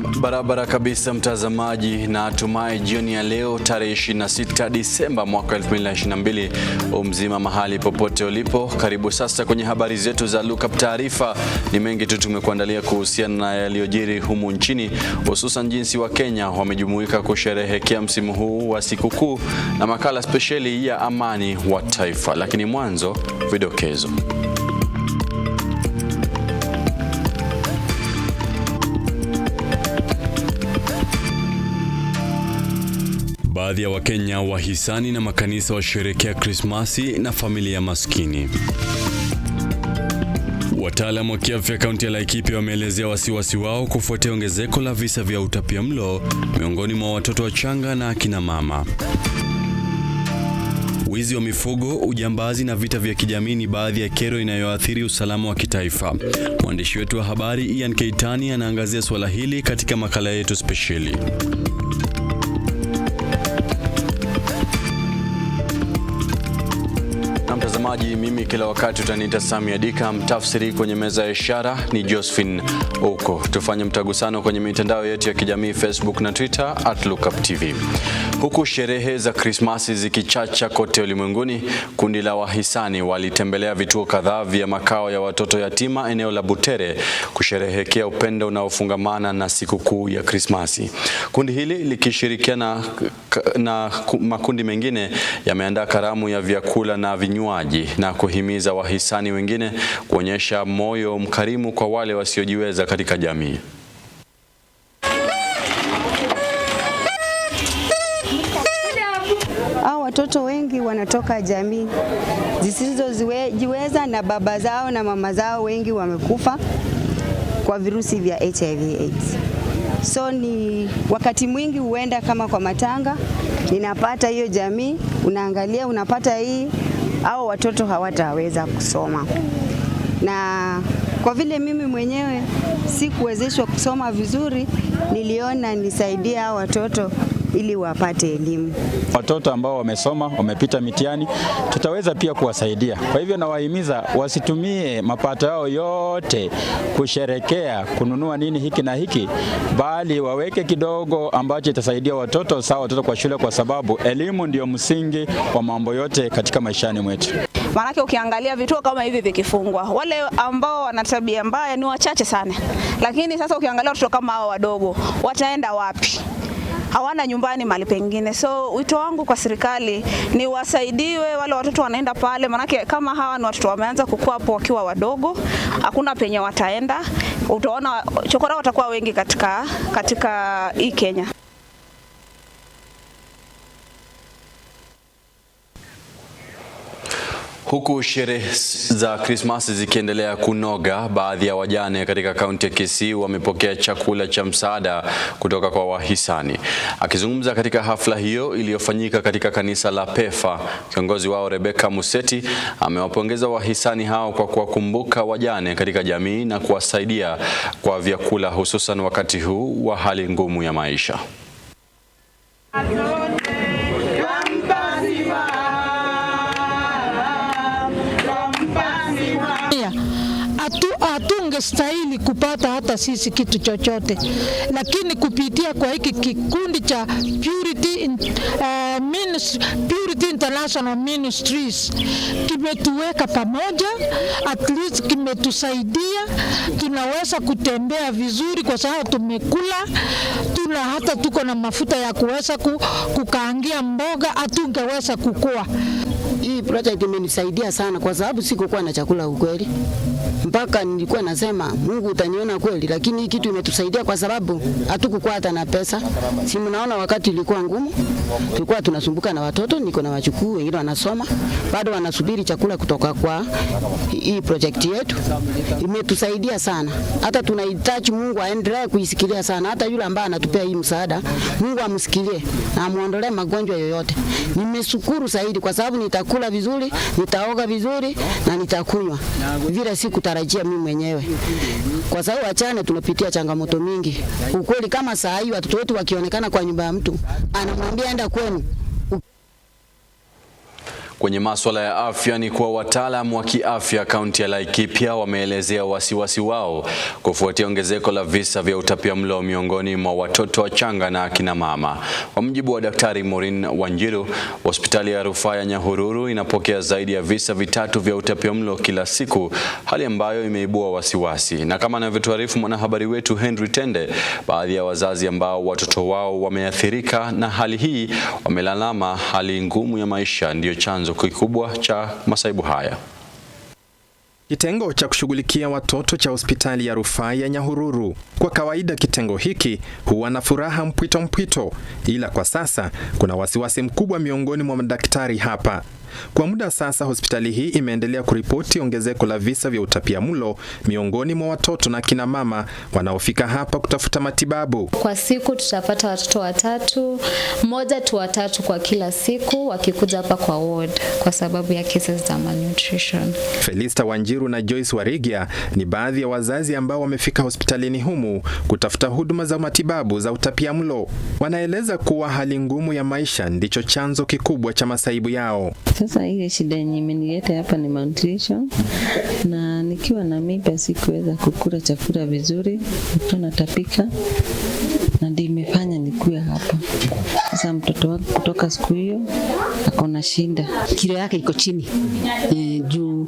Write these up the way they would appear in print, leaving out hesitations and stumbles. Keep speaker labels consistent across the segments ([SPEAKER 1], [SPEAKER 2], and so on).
[SPEAKER 1] Barabara kabisa mtazamaji, na tumai jioni ya leo tarehe 26 Disemba mwaka 2022 umzima mahali popote ulipo. Karibu sasa kwenye habari zetu za Lookuptv. Taarifa ni mengi tu tumekuandalia kuhusiana na yaliyojiri humu nchini, hususan jinsi wa Kenya wamejumuika kusherehekea msimu huu wa sikukuu na makala spesheli ya amani wa taifa. Lakini mwanzo vidokezo. Baadhi ya Wakenya wahisani na makanisa washerehekea Krismasi na familia maskini. Wataalamu wa kiafya kaunti ya Laikipia wameelezea wasiwasi wao kufuatia ongezeko la visa vya utapiamlo miongoni mwa watoto wachanga na akina mama. Wizi wa mifugo, ujambazi na vita vya kijamii ni baadhi ya kero inayoathiri usalama wa kitaifa. Mwandishi wetu wa habari Ian Keitani anaangazia swala hili katika makala yetu spesheli. Mtazamaji, mimi kila wakati utaniita Sami Adika, mtafsiri kwenye meza ya ishara ni Josephine Oko. Tufanye mtagusano kwenye mitandao yetu ya kijamii Facebook na Twitter @Lookuptv. Huku sherehe za Krismasi zikichacha kote ulimwenguni, kundi la wahisani walitembelea vituo kadhaa vya makao ya watoto yatima eneo la Butere kusherehekea upendo unaofungamana na sikukuu ya Krismasi. Kundi hili likishirikiana na makundi mengine yameandaa karamu ya vyakula na vinywaji na kuhimiza wahisani wengine kuonyesha moyo mkarimu kwa wale wasiojiweza katika jamii.
[SPEAKER 2] Watoto wengi wanatoka jamii zisizojiweza na baba zao na mama zao wengi wamekufa kwa virusi vya HIV/AIDS. So ni wakati mwingi huenda kama kwa matanga, ninapata hiyo jamii, unaangalia unapata hii, au watoto hawataweza kusoma. Na kwa vile mimi mwenyewe sikuwezeshwa kusoma vizuri, niliona nisaidie hao watoto ili wapate elimu.
[SPEAKER 3] Watoto ambao wamesoma, wamepita mitihani, tutaweza pia kuwasaidia. Kwa hivyo nawahimiza wasitumie mapato yao yote kusherekea, kununua nini hiki na hiki, bali waweke kidogo ambacho itasaidia watoto, sawa watoto kwa shule, kwa sababu elimu ndio msingi wa mambo yote katika maishani mwetu.
[SPEAKER 4] Maanake ukiangalia vituo kama hivi vikifungwa, wale ambao wana tabia mbaya ni wachache sana. Lakini sasa ukiangalia watoto kama hao wadogo, wataenda wapi? Hawana nyumbani mahali pengine. So wito wangu kwa serikali ni wasaidiwe wale watoto wanaenda pale, manake kama hawa ni watoto wameanza kukua hapo wakiwa wadogo, hakuna penye wataenda. Utaona chokora watakuwa wengi katika hii Kenya.
[SPEAKER 1] Huku sherehe za Krismasi zikiendelea kunoga, baadhi ya wajane katika kaunti ya Kisii wamepokea chakula cha msaada kutoka kwa wahisani. Akizungumza katika hafla hiyo iliyofanyika katika kanisa la Pefa, kiongozi wao Rebecca Museti amewapongeza wahisani hao kwa kuwakumbuka wajane katika jamii na kuwasaidia kwa vyakula, hususan wakati huu wa hali ngumu ya maisha.
[SPEAKER 5] Hatungestahili kupata hata sisi kitu chochote, lakini kupitia kwa hiki kikundi cha Purity International Ministries kimetuweka pamoja, at least kimetusaidia, tunaweza kutembea vizuri kwa sababu tumekula, hata tuko na mafuta ya kuweza kukaangia mboga, hatungeweza kukua.
[SPEAKER 6] Hii project imenisaidia sana kwa sababu sikuwa na chakula ukweli. Mpaka nilikuwa nasema Mungu utaniona kweli, lakini hii kitu imetusaidia kwa sababu hatukukuwa hata na pesa. Si mnaona wakati ilikuwa ngumu, tulikuwa tunasumbuka na watoto, niko na wachukuu wengine wanasoma, bado wanasubiri chakula kutoka kwa hii project yetu. Imetusaidia sana. Hata tunahitaji Mungu aendelee kuisikilia sana. Hata yule ambaye anatupea hii msaada, Mungu amsikilie na amuondolee magonjwa yoyote. Nimeshukuru zaidi kwa sababu nitakula vizuri, nitaoga vizuri na nitakunywa vile sikutarajia mimi mwenyewe. Kwa sababu wachane tunapitia changamoto mingi. Ukweli kama saa hii watoto wetu wakionekana kwa nyumba ya mtu, anamwambia enda kwenu.
[SPEAKER 1] Kwenye masuala ya afya ni kuwa wataalamu wa kiafya kaunti ya Laikipia wameelezea wasiwasi wao kufuatia ongezeko la visa vya utapiamlo miongoni mwa watoto wachanga na akina mama. Kwa mujibu wa Daktari Maureen Wanjiru, hospitali ya rufaa ya Nyahururu inapokea zaidi ya visa vitatu vya utapiamlo kila siku, hali ambayo imeibua wasiwasi. Na kama anavyotuarifu mwanahabari wetu Henry Tende, baadhi ya wazazi ambao watoto wao wameathirika na hali hii wamelalama hali ngumu ya maisha ndiyo chanzo kikubwa cha masaibu haya.
[SPEAKER 7] Kitengo cha kushughulikia watoto cha hospitali ya rufaa ya Nyahururu. Kwa kawaida kitengo hiki huwa na furaha mpwito, ila kwa sasa kuna wasiwasi mkubwa miongoni mwa madaktari hapa. Kwa muda sasa hospitali hii imeendelea kuripoti ongezeko la visa vya utapiamlo miongoni mwa watoto na kina mama wanaofika hapa kutafuta matibabu.
[SPEAKER 8] Kwa siku tutapata watoto watatu, mmoja tu watatu kwa kila siku wakikuja hapa kwa ward kwa sababu ya cases za malnutrition. Felista
[SPEAKER 7] Wanjiru na Joyce Warigia ni baadhi ya wazazi ambao wamefika hospitalini humu kutafuta huduma za matibabu za utapiamlo. Wanaeleza kuwa hali ngumu ya maisha ndicho chanzo kikubwa cha masaibu yao.
[SPEAKER 9] Sasa ile shida yenye imenileta hapa ni malnutrition, na nikiwa na mimba sikuweza kukula chakula vizuri, nilikuwa natapika na ndio imefanya nikuwe hapa. Sasa mtoto wangu kutoka siku hiyo akona shida.
[SPEAKER 10] Kilo yake iko chini. Juu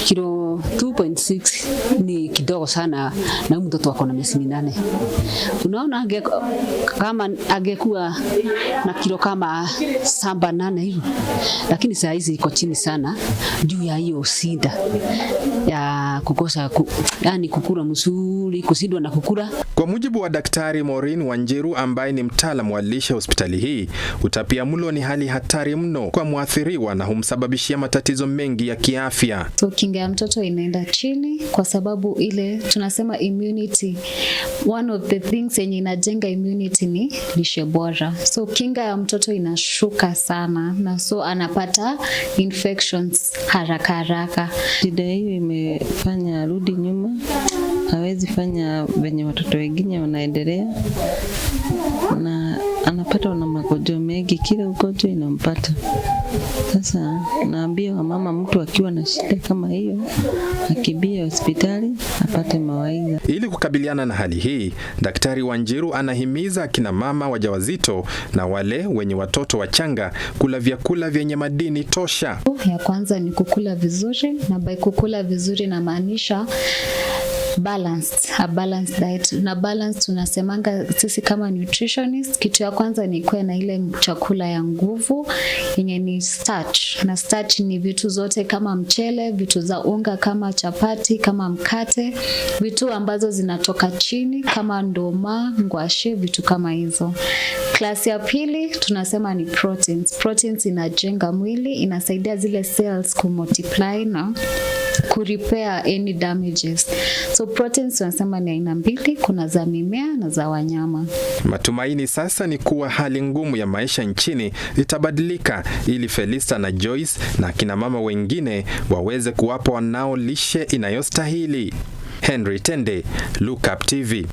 [SPEAKER 10] kilo 2.6 ni kidogo sana na mtoto wako na miezi 8. Unaona kama angekuwa na kilo kama 7-8 hivi. Lakini saa hizi iko chini sana juu ya hiyo shida ya kukosa yani kukula mzuri, kusidwa na kukula.
[SPEAKER 7] Kwa mujibu wa Daktari Maureen Wanjiru ambaye ni mtaalamu wa lishe hospitali hii, utapiamlo ni hali hatari mno kwa muathiriwa na humsababishia matatizo mengi ya kiafya.
[SPEAKER 8] So kinga ya mtoto inaenda chini kwa sababu ile tunasema immunity. One of the things yenye inajenga immunity ni lishe bora. So kinga ya mtoto inashuka sana na so anapata infections haraka.
[SPEAKER 9] Shida hiyo imefanya arudi nyuma. Hawezi fanya venye watoto wengine wanaendelea, na anapata na magonjwa mengi, kila ugonjwa inampata. Sasa naambia mama, mtu akiwa na shida kama hiyo akimbie hospitali apate mawaidha.
[SPEAKER 7] Ili kukabiliana na hali hii, Daktari Wanjiru anahimiza akina mama wajawazito na wale wenye watoto wachanga kula vyakula vyenye madini tosha.
[SPEAKER 8] Ya kwanza ni kukula vizuri, na by kukula vizuri na maanisha a balanced diet. Na balance tunasemanga sisi kama nutritionist, kitu ya kwanza ni kuwa na ile chakula ya nguvu yenye ni starch. Na starch ni vitu zote kama mchele, vitu za unga kama chapati, kama mkate, vitu ambazo zinatoka chini kama ndoma, ngwashe, vitu kama hizo. Klasi ya pili tunasema ni proteins. Proteins inajenga mwili, inasaidia zile cells kumultiply na kurepair any damages. So proteins tunasema ni aina mbili, kuna za mimea na za wanyama.
[SPEAKER 7] Matumaini sasa ni kuwa hali ngumu ya maisha nchini itabadilika ili Felista na Joyce na kina mama wengine waweze kuwapa wanao lishe inayostahili. Henry Tende, Lookuptv.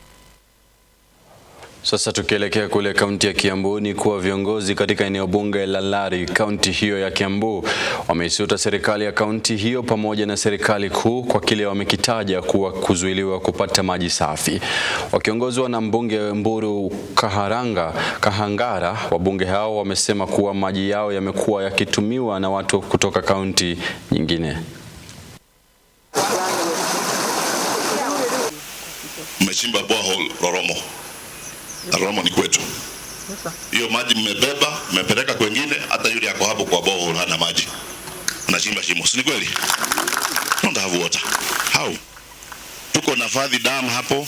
[SPEAKER 1] Sasa tukielekea kule kaunti ya Kiambu ni kuwa viongozi katika eneo bunge la Lari, kaunti hiyo ya Kiambu, wameisuta serikali ya kaunti hiyo pamoja na serikali kuu kwa kile wamekitaja kuwa kuzuiliwa kupata maji safi. Wakiongozwa na mbunge Mburu Kahangara, wabunge hao wamesema kuwa maji yao yamekuwa yakitumiwa na watu kutoka kaunti nyingine.
[SPEAKER 11] Mmechimba borehole Roromo ni kwetu. Hiyo maji mmebeba, mmepeleka kwengine, hata yule yako hapo kwa borehole hana maji. Unachimba shimo, si kweli? Don't have water. How? Tuko na Fadhi dam hapo,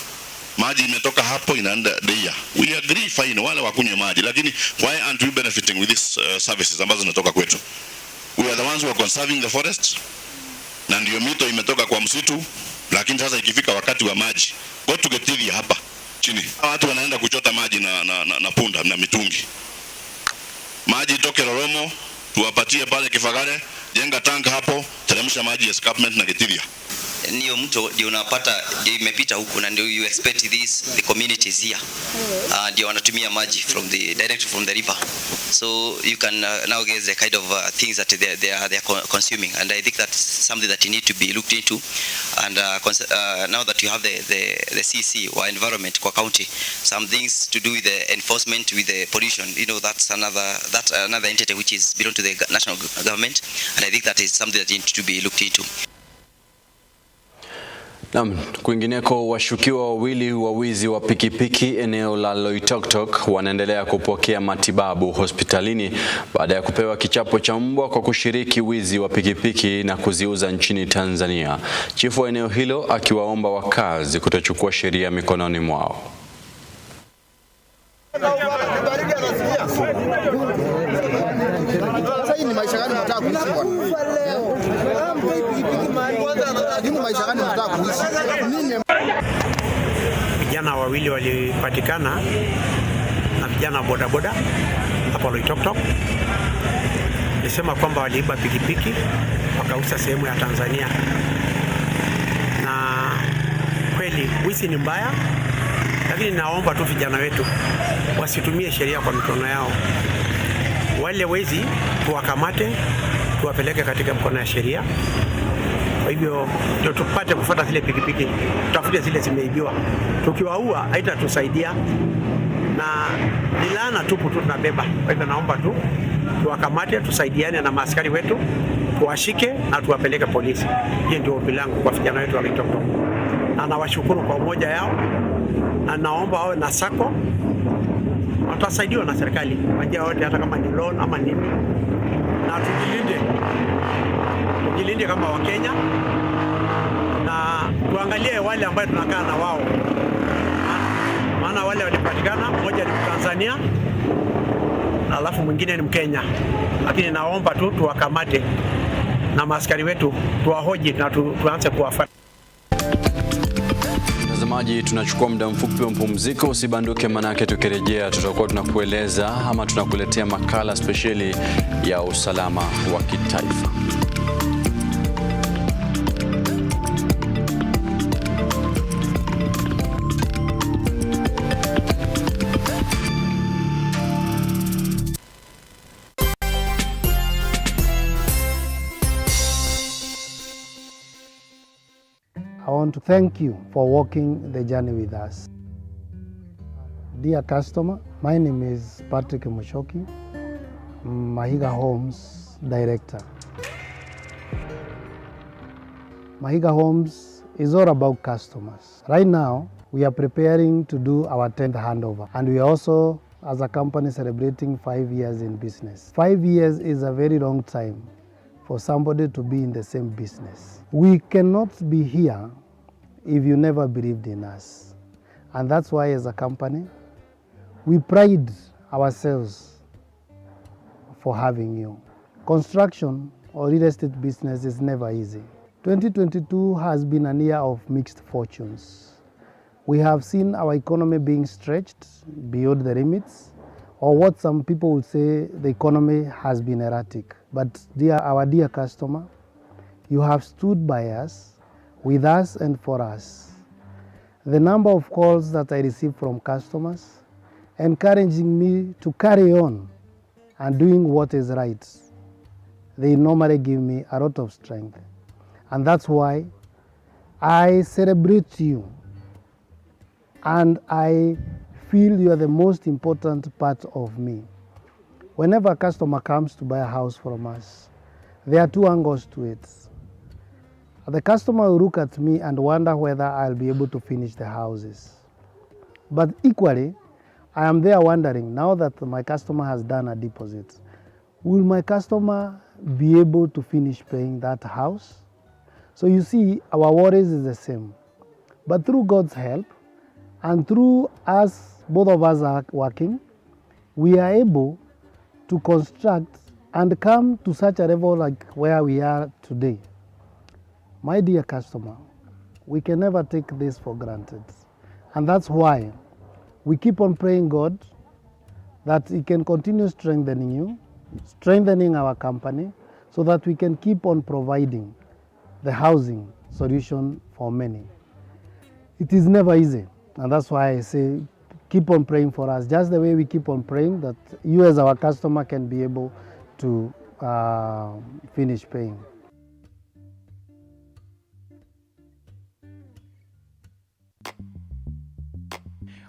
[SPEAKER 11] maji imetoka hapo inaenda Deia. We agree fine wale wakunywe maji, lakini why aren't we benefiting with these services ambazo zinatoka kwetu? We are the ones who are conserving the forest. Na ndio mito imetoka kwa msitu, lakini sasa ikifika wakati wa maji, go to Kiage hapa chini. Watu wanaenda kuchota maji na punda na mitungi. Maji itoke Roromo, tuwapatie pale Kifagare, jenga tank hapo, teremsha maji escarpment na Kiage.
[SPEAKER 12] niyo mto ndio unapata ndio imepita huku na ndio you expect the communities here ndio wanatumia maji direct from the river, so you can now get the kind of things that they are consuming, and I think that's something that you need to be looked into, and now that you have the CC or environment kwa county, some things to do with the enforcement with the pollution, that's another entity which is belong to the national government, and I think that is something that needs to be looked into.
[SPEAKER 1] Naam, kwingineko washukiwa wawili wa wizi wa pikipiki eneo la Loitoktok wanaendelea kupokea matibabu hospitalini baada ya kupewa kichapo cha mbwa kwa kushiriki wizi wa pikipiki na kuziuza nchini Tanzania. Chifu wa eneo hilo akiwaomba wakazi kutochukua sheria mikononi mwao.
[SPEAKER 13] Vijana wawili walipatikana na vijana bodaboda hapo Loitoktok. Nisema kwamba waliiba pikipiki wakauza sehemu ya Tanzania, na kweli wizi ni mbaya, lakini naomba tu vijana wetu wasitumie sheria kwa mikono yao. Wale wezi tuwakamate, tuwapeleke katika mkono ya sheria. Kwa hivyo ndio tupate kufuata zile pikipiki, tutafute zile zimeibiwa. Tukiwaua haitatusaidia na ni laana tupu tu tunabeba. Kwa hivyo naomba tu tuwakamate, tusaidiane na maaskari wetu, tuwashike na tuwapeleke polisi. Hiyo ndio ombi langu kwa vijana wetu wa Loitoktok. Na nawashukuru kwa umoja yao, na naomba wawe na sako, watasaidiwa na serikali kwa njia yote, hata kama ni loan ama nini, na tujilinde kama Wakenya, na tuangalie wale ambao tunakaa na wao, maana wale walipatikana, mmoja ni Mtanzania alafu mwingine ni Mkenya, lakini naomba tu tuwakamate na maaskari wetu tuwahoji na tuanze kuwafuata.
[SPEAKER 1] Mtazamaji, tunachukua muda mfupi wa mapumziko, usibanduke, manake tukirejea tutakuwa tunakueleza ama tunakuletea makala spesheli ya usalama wa kitaifa.
[SPEAKER 14] I want to thank you for walking the journey with us. Dear customer, my name is Patrick Mushoki, Mahiga Homes Director. Mahiga Homes is all about customers. Right now, we are preparing to do our 10th handover, and we are also, as a company, celebrating 5 years in business. 5 years is a very long time for somebody to be in the same business. We cannot be here if you never believed in us. And that's why as a company, we pride ourselves for having you. Construction or real estate business is never easy. 2022 has been a year of mixed fortunes. We have seen our economy being stretched beyond the limits, or what some people would say the economy has been erratic. But our dear customer, you have stood by us, with us and for us. The number of calls that I receive from customers encouraging me to carry on and doing what is right, they normally give me a lot of strength. And that's why I celebrate you, and I feel you are the most important part of me. Whenever a customer comes to buy a house from us, there are two angles to it. The customer will look at me and wonder whether I'll be able to finish the houses. But equally, I am there wondering, now that my customer has done a deposit, will my customer be able to finish paying that house? So you see, our worries is the same. But through God's help, and through us, both of us are working, we are able to construct and come to such a level like where we are today. My dear customer, we can never take this for granted. And that's why we keep on praying God that He can continue strengthening you, strengthening our company, so that we can keep on providing the housing solution for many. It is never easy, and that's why I say keep on praying for us, just the way we keep on praying that you as our customer can be able to finish paying.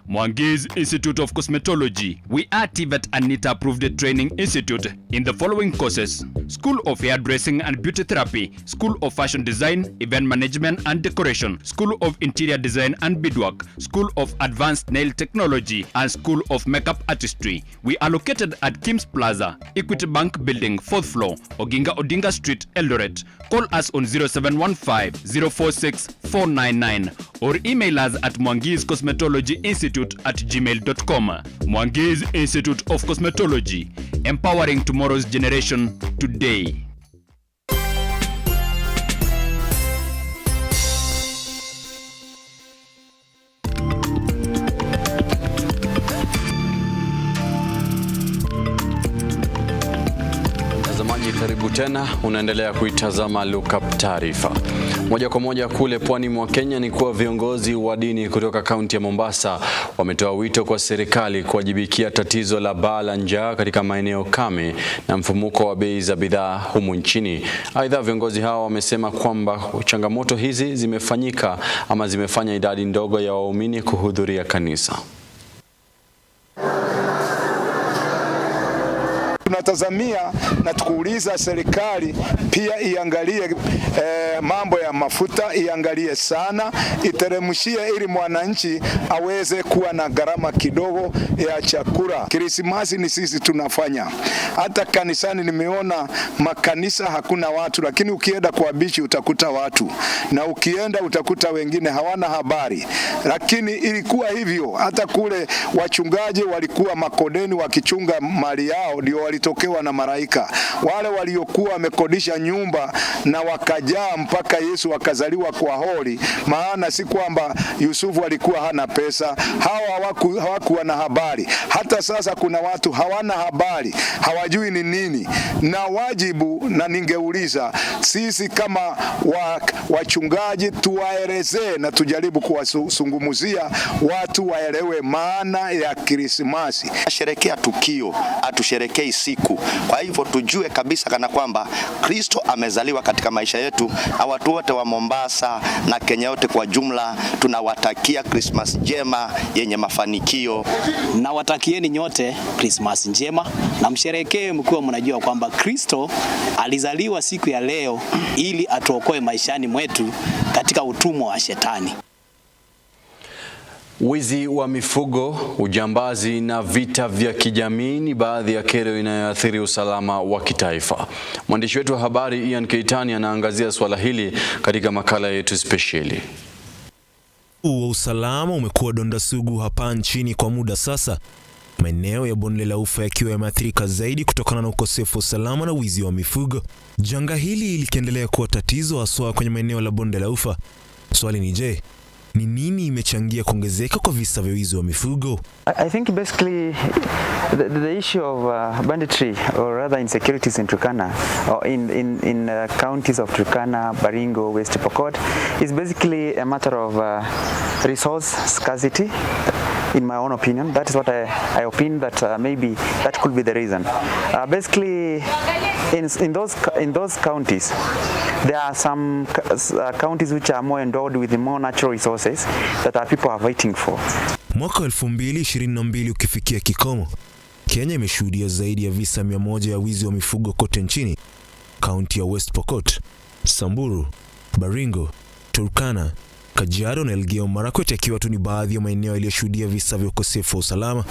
[SPEAKER 15] Mwangi's Institute of Cosmetology. We are TVET and NITA approved training institute in the following courses: School of Hairdressing and Beauty Therapy, School of Fashion Design, Event Management and Decoration, School of Interior Design and Beadwork, School of Advanced Nail Technology, and School of Makeup Artistry. We are located at Kim's Plaza, Equity Bank Building, 4th floor, Oginga Odinga Street, Eldoret. Call us on 0715-046-499 or email us at Mwangi's Cosmetology Institute@gmail.com. Mwangi's Institute of Cosmetology, empowering tomorrow's generation today.
[SPEAKER 1] Karibu tena, unaendelea kuitazama Lookup taarifa. Moja kwa moja kule pwani mwa Kenya ni kuwa viongozi wa dini kutoka kaunti ya Mombasa wametoa wito kwa serikali kuwajibikia tatizo la baa la njaa katika maeneo kame na mfumuko wa bei za bidhaa humu nchini. Aidha, viongozi hao wamesema kwamba changamoto hizi zimefanya idadi ndogo ya waumini kuhudhuria kanisa.
[SPEAKER 16] Tunatazamia na tukuuliza serikali pia iangalie mambo ya mafuta, iangalie sana, iteremshie ili mwananchi aweze kuwa na gharama kidogo ya chakula. Krismasi ni sisi tunafanya. Hata kanisani nimeona makanisa hakuna watu, lakini ukienda kwa bichi utakuta watu. Na ukienda utakuta wengine hawana habari. Lakini ilikuwa hivyo, hata kule wachungaji walikuwa makodeni wakichunga mali yao, ndio walitokewa na malaika. Wale waliokuwa wamekodisha nyumba na wakajaa mpaka Yesu akazaliwa kwa holi, maana si kwamba Yusufu alikuwa hana pesa. Hawa hawakuwa na habari. Hata sasa kuna watu hawana habari, hawajui ni nini. Na wajibu, na ningeuliza sisi kama wachungaji tuwaelezee na tujaribu kuwasungumuzia watu waelewe maana ya Krismasi.
[SPEAKER 17] Sherekea tukio, atusherekei siku. Kwa hivyo tujue kabisa kana kwamba Kristo amezaliwa katika maisha yetu. Watu wote wa Mombasa na Kenya yote kwa jumla tunawatakia Christmas njema yenye mafanikio.
[SPEAKER 18] Na watakieni nyote Christmas njema na msherekee mkiwa mnajua kwamba Kristo alizaliwa siku ya leo ili atuokoe maishani mwetu katika utumwa wa shetani.
[SPEAKER 1] Wizi wa mifugo, ujambazi na vita vya kijamii ni baadhi ya kero inayoathiri usalama wa kitaifa. Mwandishi wetu wa habari Ian Keitani anaangazia swala hili katika makala yetu spesheli.
[SPEAKER 19] Usalama umekuwa donda sugu hapa nchini kwa muda sasa. Maeneo ya bonde la Ufa yakiwa yameathirika zaidi kutokana na ukosefu wa usalama na wizi wa mifugo. Janga hili likiendelea kuwa tatizo haswa kwenye maeneo la bonde la Ufa. Swali ni je, ni nini imechangia kuongezeka kwa visa vya wizi wa mifugo?
[SPEAKER 20] I think basically the issue of banditry or rather insecurities in Turkana or in counties of Turkana, Baringo, West Pokot is basically a matter of resource scarcity. In my own opinion, that is what I opine that maybe that could be the reason. Basically, in those counties, there are some counties which are more endowed with the more natural resources that our people are waiting for.
[SPEAKER 19] Mwaka 2022 ukifikia kikomo, Kenya imeshuhudia zaidi ya visa 100 ya wizi wa mifugo kote nchini. Kaunti ya West Pokot, Samburu, Baringo, Turkana, Kajiado na Elgeyo Marakwet yakiwa tu ni baadhi ya maeneo yaliyoshuhudia visa vya ukosefu wa usalama.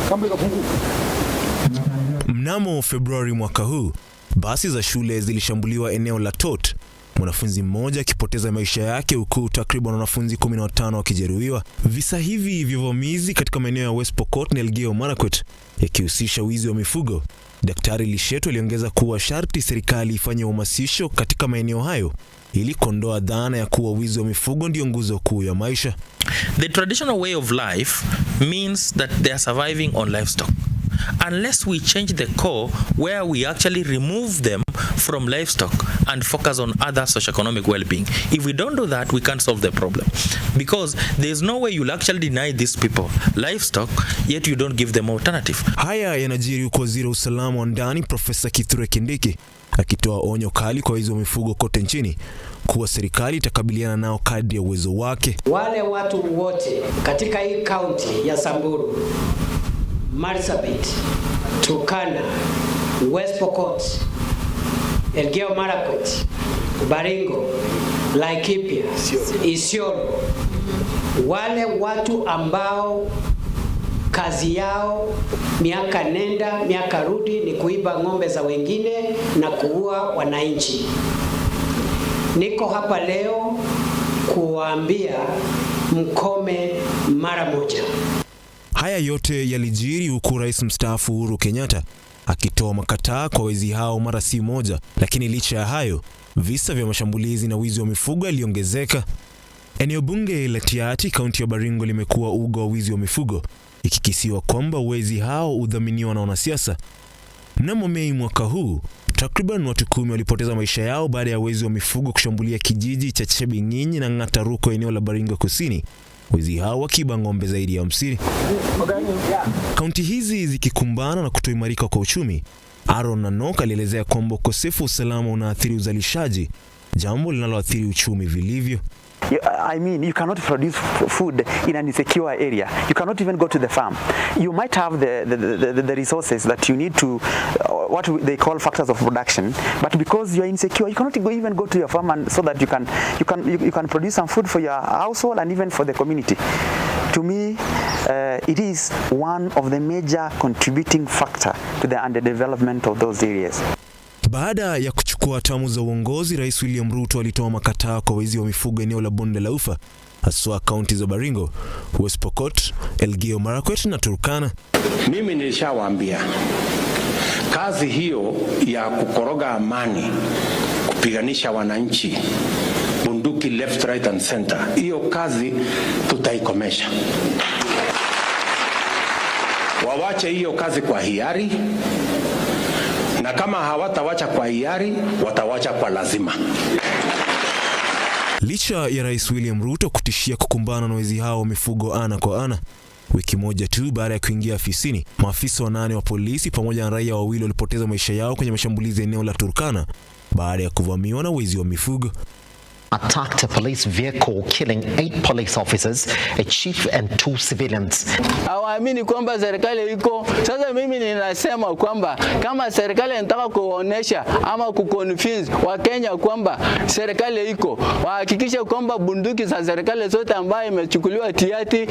[SPEAKER 19] Mnamo Februari mwaka huu, basi za shule zilishambuliwa eneo la Tot, mwanafunzi mmoja akipoteza maisha yake huku takriban wanafunzi 15 wakijeruhiwa. Visa hivi vya uvamizi katika maeneo ya West Pokot na Elgeyo Marakwet yakihusisha wizi wa mifugo. Daktari Lishetu aliongeza kuwa sharti serikali ifanye uhamasisho katika maeneo hayo ili kuondoa dhana ya kuwa wizi wa mifugo ndio nguzo kuu ya maisha.
[SPEAKER 21] The traditional way of life means that they are surviving on livestock. Unless we change the core where we actually remove them from livestock and focus on other socioeconomic well-being. If we don't do that, we can't solve the problem, because there's no way you'll actually deny these people livestock yet you don't give them alternative.
[SPEAKER 19] Haya yanajiri huko waziri wa usalama wa ndani Profesa Kithure Kindiki akitoa onyo kali kwa hizo mifugo kote nchini kuwa serikali itakabiliana nao kadri ya uwezo wake.
[SPEAKER 2] Wale watu wote katika hii kaunti ya Samburu, Marsabit, Turkana, West Pokot, Elgeyo Marakwet, Baringo, Laikipia, Isiolo, wale watu ambao kazi yao miaka nenda miaka rudi ni kuiba ng'ombe za wengine na kuua wananchi, niko hapa leo kuwaambia mkome mara moja.
[SPEAKER 19] Haya yote yalijiri huku Rais mstaafu Uhuru Kenyatta akitoa makataa kwa wezi hao mara si moja, lakini licha ya hayo visa vya mashambulizi na wizi wa mifugo yaliongezeka. Eneo bunge la Tiaty, kaunti ya Baringo, limekuwa uga wa wizi wa mifugo, ikikisiwa kwamba wezi hao udhaminiwa na wanasiasa. Mnamo Mei mwaka huu, takriban watu 10 walipoteza maisha yao baada ya wezi wa mifugo kushambulia kijiji cha Chebinginyi na Ngataruko, eneo la Baringo Kusini. Wezi hao wakiiba ng'ombe zaidi ya 50. Kaunti hizi zikikumbana na kutoimarika kwa uchumi. Aaron Nanok alielezea kwamba ukosefu wa usalama unaathiri uzalishaji, jambo linaloathiri uchumi vilivyo.
[SPEAKER 20] I mean, you cannot produce food in an insecure area. You cannot even go to the farm. You might have the resources that you need to, what they call factors of production, but because you are insecure, you cannot even go to your farm and so that you can produce some food for your household and even for the community. To me, it is one of the major contributing factor to the underdevelopment of those areas.
[SPEAKER 19] Baada ya kuchukua hatamu za uongozi, Rais William Ruto alitoa makataa kwa wezi wa mifugo eneo la Bonde la Ufa, haswa kaunti za Baringo, West Pokot, Elgeyo Marakwet na Turkana.
[SPEAKER 22] Mimi nilishawaambia kazi hiyo ya kukoroga amani, kupiganisha wananchi, bunduki left, right and center, hiyo kazi tutaikomesha. Wawache hiyo kazi kwa hiari, na kama hawatawacha kwa hiari, watawacha kwa lazima.
[SPEAKER 19] Licha ya Rais William Ruto kutishia kukumbana na wezi hao mifugo ana kwa ana, wiki moja tu baada ya kuingia afisini, maafisa 8 wa polisi pamoja na raia 2 walipoteza maisha yao kwenye mashambulizi eneo la Turkana baada ya kuvamiwa na wezi wa mifugo.
[SPEAKER 23] Attacked a police vehicle, killing 8 police officers, a chief and 2 civilians.
[SPEAKER 24] Hawaamini kwamba serikali iko. Sasa mimi ninasema kwamba kama serikali inataka kuonesha ama kuconvince Wakenya kwamba serikali iko, wahakikishe kwamba bunduki za serikali zote ambayo imechukuliwa Tiaty,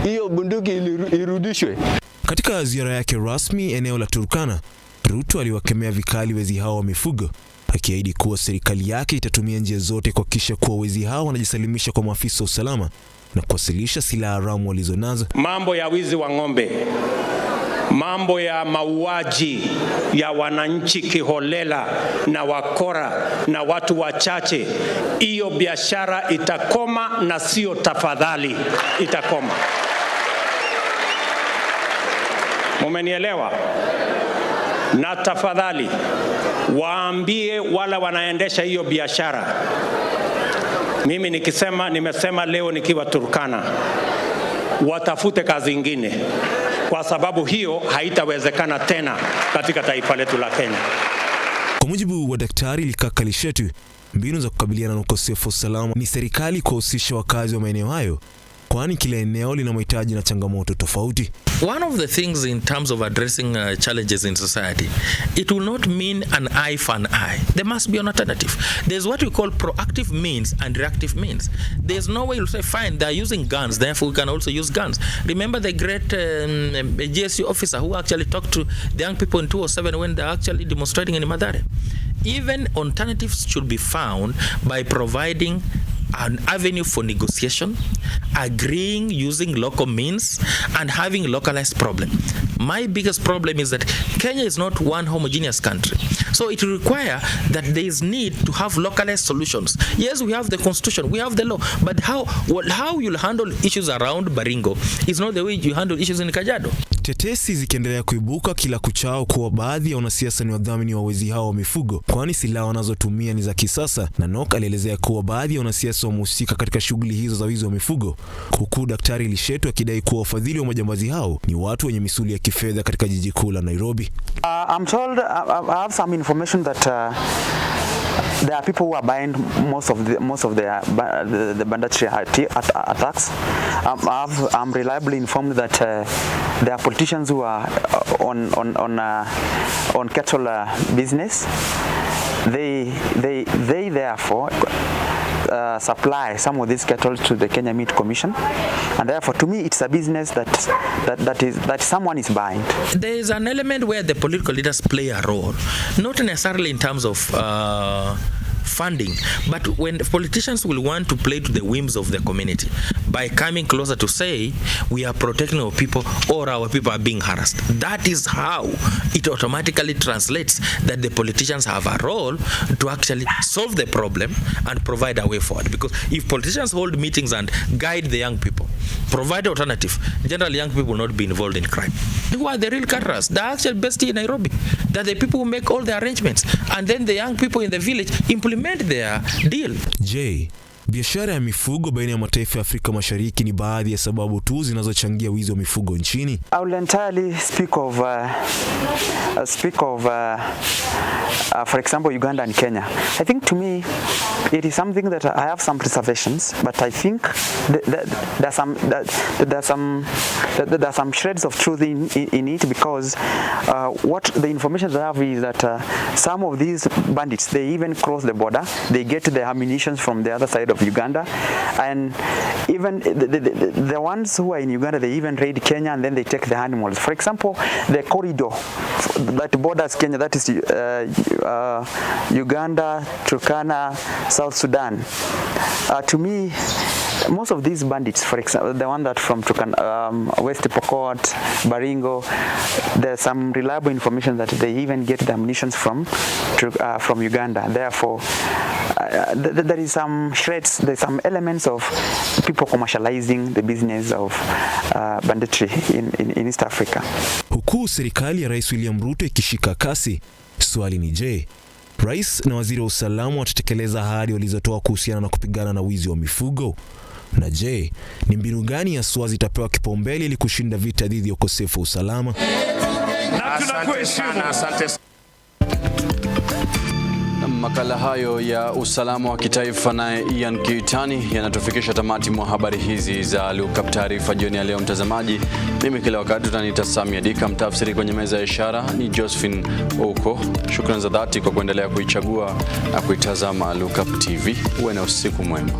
[SPEAKER 24] hiyo bunduki irudishwe.
[SPEAKER 19] Katika ziara yake rasmi eneo la Turkana, Ruto aliwakemea vikali wezi hao wa mifugo, akiahidi kuwa serikali yake itatumia njia zote kuhakikisha kuwa wezi hao wanajisalimisha kwa maafisa wa usalama na kuwasilisha silaha haramu walizonazo.
[SPEAKER 22] Mambo ya wizi wa ng'ombe, mambo ya mauaji ya wananchi kiholela na wakora na watu wachache, hiyo biashara itakoma, na sio tafadhali, itakoma. Mumenielewa? Na tafadhali waambie wala wanaendesha hiyo biashara. Mimi nimesema leo nikiwa Turkana, watafute kazi nyingine, kwa sababu hiyo haitawezekana tena katika taifa letu la Kenya.
[SPEAKER 19] Kwa mujibu wa Daktari Likaka Lishetu, mbinu za kukabiliana na ukosefu wa usalama ni serikali kuhusisha wakazi wa maeneo hayo, kwani kila eneo lina mahitaji na changamoto tofauti.
[SPEAKER 21] One of the things in terms of addressing challenges in society, it will not mean an eye for an eye. There must be an alternative. There's what we call proactive means and reactive means. There's no way you'll say, fine, they're using guns, therefore we can also use guns. Remember the great GSU officer who actually talked to the young people in 2007 when they're actually demonstrating in Mathare. Even alternatives should be found by providing an avenue for negotiation, agreeing using local means, and having localized problem. My biggest problem is that Kenya is not one homogeneous country. So it will require that there is need to have localized solutions. Yes, we have the constitution, we have the law, but how you'll handle issues around Baringo is not the way you handle issues in Kajiado.
[SPEAKER 19] Tetesi zikiendelea kuibuka kila kuchao kuwa baadhi ya wanasiasa ni wadhamini wa wezi hao wa mifugo, kwani silaha wanazotumia ni za kisasa, na Nok alielezea kuwa baadhi ya wanasiasa wamehusika katika shughuli hizo za wizi wa mifugo, huku Daktari Lishetu akidai kuwa wafadhili wa majambazi hao ni watu wenye misuli ya kifedha katika jiji kuu la Nairobi.
[SPEAKER 20] I'm told I have some information that there are people who are behind most of the banditry attacks. I'm reliably informed that there are politicians who are on cattle business. They therefore supply some of these cattle to the Kenya Meat Commission, and therefore to me it's a business that someone is buying.
[SPEAKER 21] There is an element where the political leaders play a role, not necessarily in terms of funding, but when politicians will want to play to the whims of the community by coming closer to say we are protecting our people or our people are being harassed. That is how it automatically translates that the politicians have a role to actually solve the problem and provide a way forward. Because if politicians hold meetings and guide the young people, provide alternative, generally young people will not be involved in crime. Who are the real caterers? The actual best in Nairobi. They're the people who make all the arrangements, and then the young people in the village implement their deal.
[SPEAKER 19] Biashara ya mifugo baina ya mataifa ya Afrika Mashariki ni baadhi ya sababu tu zinazochangia wizi wa mifugo nchini.
[SPEAKER 20] I will entirely speak of for example Uganda and Kenya. I think to me it is something that I have some reservations, but I think there's some shreds of truth in it, because what the information that I have is that some of these bandits, they even cross the border, they get the ammunition from the other side of Uganda, and even the ones who are in Uganda, they even raid Kenya and then they take the animals. For example, the corridor that borders Kenya, that is Uganda, Turkana, South Sudan. To me, most of these bandits, for example, the one that from Turkana, West Pokot, Baringo, there's some reliable information that they even get the ammunition from Uganda. Therefore, there is some shreds, there's some elements of people commercializing the business of banditry in East Africa.
[SPEAKER 19] Huku serikali ya Rais William Ruto ikishika kasi, swali ni je, Rais na Waziri wa Usalama watatekeleza ahadi walizotoa kuhusiana na kupigana na wizi wa mifugo? Na je, ni mbinu gani ya SWAZ itapewa kipaumbele ili kushinda vita dhidi ya ukosefu wa usalama?
[SPEAKER 1] Asante. Makala hayo ya usalama wa kitaifa na Ian Kitani yanatufikisha tamati mwa habari hizi za Lookuptv taarifa jioni ya leo. Mtazamaji, mimi kila wakati utaniita Samia Dika, mtafsiri kwenye meza ya ishara ni Josephine Oko. Shukrani za dhati kwa kuendelea kuichagua na kuitazama Lookuptv. Uwe na usiku mwema.